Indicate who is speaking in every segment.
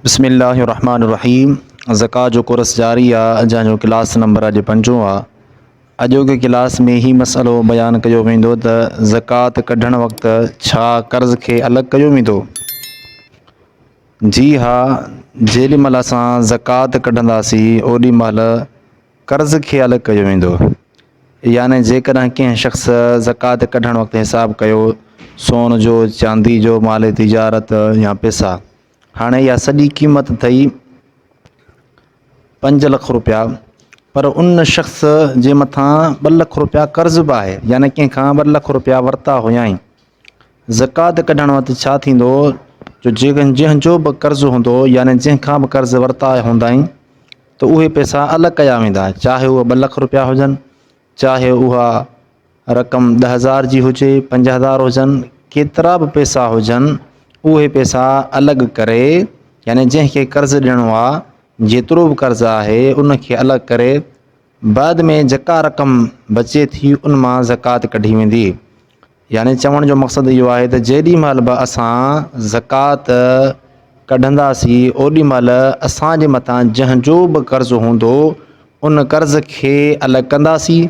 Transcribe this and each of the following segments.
Speaker 1: बिस्मिल्लाहिर्रहमानिर्रहीम। ज़कात जो कोर्स जारी आहे, जंहिंजो क्लास नंबर अॼु 5 आहे। अॼोके क्लास में ही मसइलो बयानु कयो वेंदो त ज़कात कढण वक़्तु छा कर्ज़ खे अलॻि कयो वेंदो। जी हा, जेॾी महिल असां ज़कात कढंदासीं ओॾी महिल कर्ज़ खे अलॻि कयो वेंदो। याने जेकॾहिं कंहिं शख़्स ज़कात कढण वक़्तु हिसाबु कयो सोन जो, चांदी जो, माल तिजारत या पैसा, हाणे इहा सॼी क़ीमत अथई 5 लख रुपया, पर उन शख़्स जे मथां 2 लख रुपया कर्ज़ बि आहे, यानी कंहिंखां 2 लख रुपया वरिता हुयाईं। ज़कात कढण वक़्तु छा थींदो, जो जंहिंजो बि कर्ज़ु हूंदो, यानी जंहिंखां बि कर्ज़ु वरिता हूंदा आहिनि, त उहे पैसा अलॻि कया वेंदा, चाहे उहे 2 लख रुपया हुजनि, चाहे उहा रक़म 10,000 जी हुजे, 50,000 हुजनि, केतिरा बि पैसा हुजनि, उहे पैसा अलॻि करे, यानी जंहिंखे कर्ज़ु ॾियणो आहे, जेतिरो बि कर्ज़ु आहे उनखे अलॻि करे बाद में जेका रक़म बचे थी उन मां ज़कात कढी वेंदी। यानी चवण जो मक़सदु इहो आहे त जेॾी महिल बि असां ज़कात कढंदासीं ओॾी महिल असांजे मथां जंहिंजो बि कर्ज़ु हूंदो उन कर्ज़ खे अलॻि कंदासीं।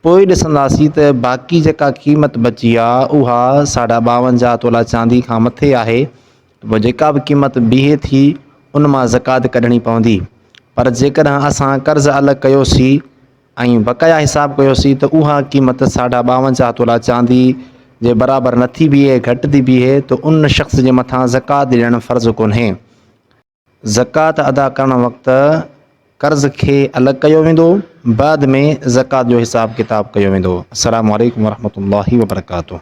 Speaker 1: पोइ ॾिसंदासीं त बाक़ी जेका क़ीमत बची आहे उहा 52.5 तोला चांदी खां मथे आहे, पोइ जेका बि क़ीमत बीहे थी उन मां ज़कात कढणी पवंदी। पर जेकॾहिं असां कर्ज़ु अलॻि कयोसीं ऐं बक़ाया हिसाबु कयोसीं त उहा क़ीमत 52.5 तोला चांदी जे बराबरि नथी बीहे, घटि थी बीहे, त उन शख़्स जे मथां ज़कात ॾियणु फ़र्ज़ु कोन्हे। ज़कात अदा करण वक़्तु कर्ज़ खे अलॻि कयो वेंदो, बाद में ज़कात जो हिसाबु किताबु कयो वेंदो। अस्सलामु अलैकुम वरहमतुल्लाहि वबरकातुहू।